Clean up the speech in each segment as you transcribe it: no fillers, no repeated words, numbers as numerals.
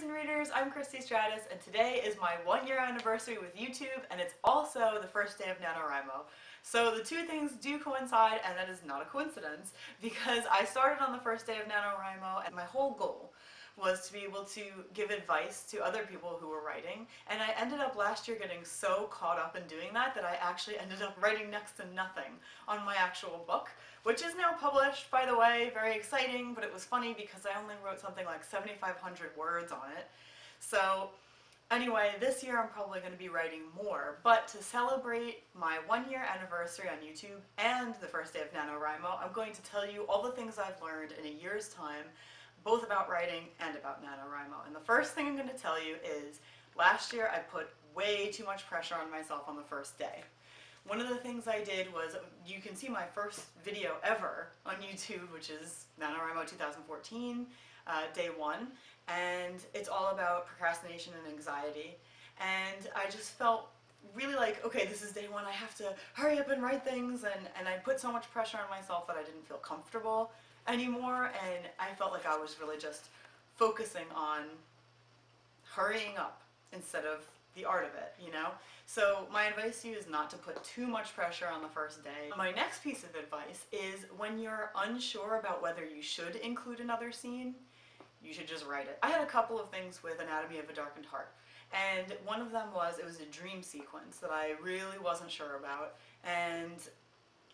readers and readers, I'm Christie Stratos, and today is my 1-year anniversary with YouTube, and it's also the first day of NaNoWriMo. So the two things do coincide, and that is not a coincidence, because I started on the first day of NaNoWriMo, and my whole goal was to be able to give advice to other people who were writing, and I ended up last year getting so caught up in doing that that I actually ended up writing next to nothing on my actual book, which is now published, by the way, very exciting, but it was funny because I only wrote something like 7,500 words on it. So anyway, this year I'm probably going to be writing more, but to celebrate my 1-year anniversary on YouTube and the first day of NaNoWriMo, I'm going to tell you all the things I've learned in a year's time, both about writing and about NaNoWriMo. And the first thing I'm going to tell you is, last year I put way too much pressure on myself on the first day. One of the things I did was, you can see my first video ever on YouTube, which is NaNoWriMo 2014, day 1, and it's all about procrastination and anxiety. And I just felt really like, okay, this is day 1, I have to hurry up and write things, and I put so much pressure on myself that I didn't feel comfortable anymore, and I felt like I was really just focusing on hurrying up instead of the art of it, you know? So my advice to you is not to put too much pressure on the first day. My next piece of advice is, when you're unsure about whether you should include another scene, you should just write it. I had a couple of things with Anatomy of a Darkened Heart, and one of them was, it was a dream sequence that I really wasn't sure about, and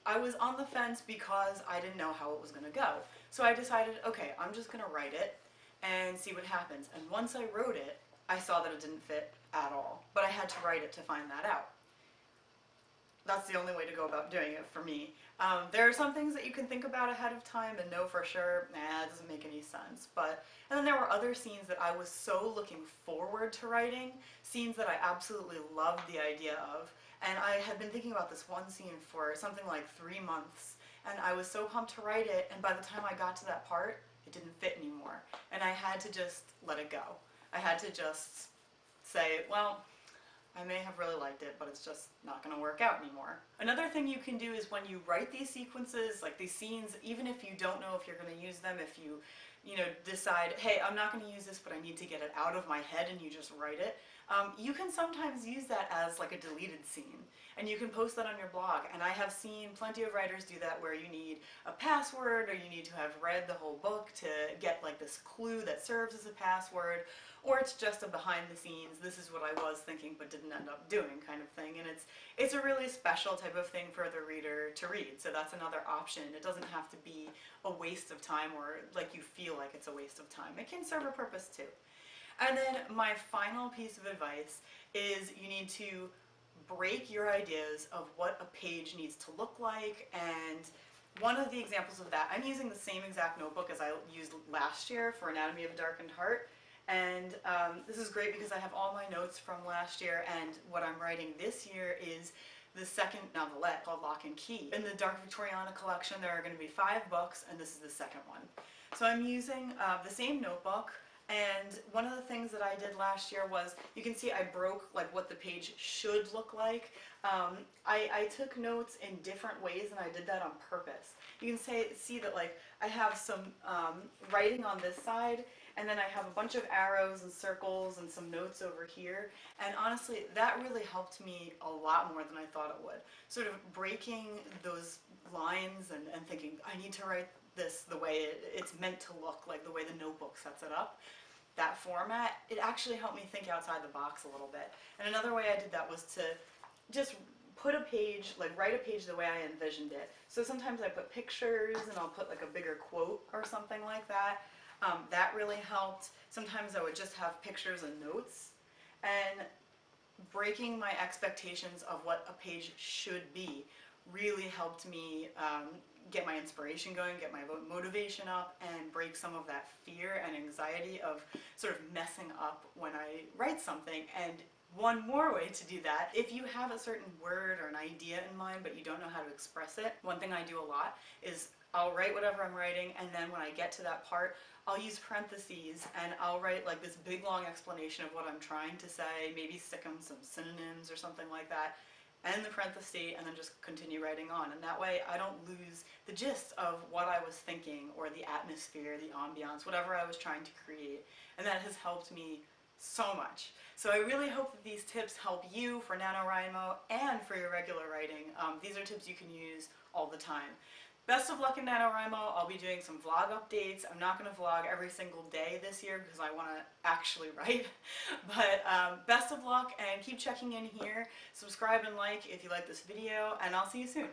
I was on the fence because I didn't know how it was going to go. So I decided, okay, I'm just going to write it and see what happens. And once I wrote it, I saw that it didn't fit at all. But I had to write it to find that out. That's the only way to go about doing it for me. There are some things that you can think about ahead of time and know for sure, nah, it doesn't make any sense. And then there were other scenes that I was so looking forward to writing, scenes that I absolutely loved the idea of. And I had been thinking about this one scene for something like 3 months, and I was so pumped to write it, and by the time I got to that part, it didn't fit anymore. And I had to just let it go. I had to just say, well, I may have really liked it, but it's just not going to work out anymore. Another thing you can do is, when you write these sequences, like these scenes, even if you don't know if you're going to use them, if you decide, hey, I'm not going to use this, but I need to get it out of my head, and you just write it, you can sometimes use that as like a deleted scene, and you can post that on your blog. And I have seen plenty of writers do that, where you need a password, or you need to have read the whole book to get like this clue that serves as a password, or it's just a behind the scenes, this is what I was thinking but didn't end up doing kind of thing. And it's a really special type of thing for the reader to read, so that's another option. It doesn't have to be a waste of time, or like you feel like it's a waste of time. It can serve a purpose too. And then my final piece of advice is, you need to break your ideas of what a page needs to look like. And one of the examples of that, I'm using the same exact notebook as I used last year for Anatomy of a Darkened Heart. And this is great because I have all my notes from last year, and what I'm writing this year is the second novelette called Lock and Key. In the Dark Victoriana collection there are going to be 5 books, and this is the second one. So I'm using the same notebook. And one of the things that I did last year was, you can see I broke like what the page should look like. I took notes in different ways, and I did that on purpose. You can see that like I have some writing on this side, and then I have a bunch of arrows and circles and some notes over here. And honestly, that really helped me a lot more than I thought it would. Sort of breaking those lines and thinking, I need to write this the way it's meant to look, like the way the notebook sets it up. That format, it actually helped me think outside the box a little bit. And another way I did that was to just put a page, like write a page the way I envisioned it. So sometimes I put pictures, and I'll put like a bigger quote or something like that. That really helped. Sometimes I would just have pictures and notes. And breaking my expectations of what a page should be really helped me get my inspiration going, get my motivation up, and break some of that fear and anxiety of sort of messing up when I write something. And one more way to do that, if you have a certain word or an idea in mind but you don't know how to express it, one thing I do a lot is I'll write whatever I'm writing, and then when I get to that part, I'll use parentheses, and I'll write like this big long explanation of what I'm trying to say, maybe stick in some synonyms or something like that. end the parenthesis, and then just continue writing on. And that way I don't lose the gist of what I was thinking or the atmosphere, the ambiance, whatever I was trying to create. And that has helped me so much. So I really hope that these tips help you for NaNoWriMo and for your regular writing. These are tips you can use all the time. Best of luck in NaNoWriMo. I'll be doing some vlog updates. I'm not going to vlog every single day this year because I want to actually write. But best of luck, and keep checking in here. Subscribe and like if you like this video, and I'll see you soon.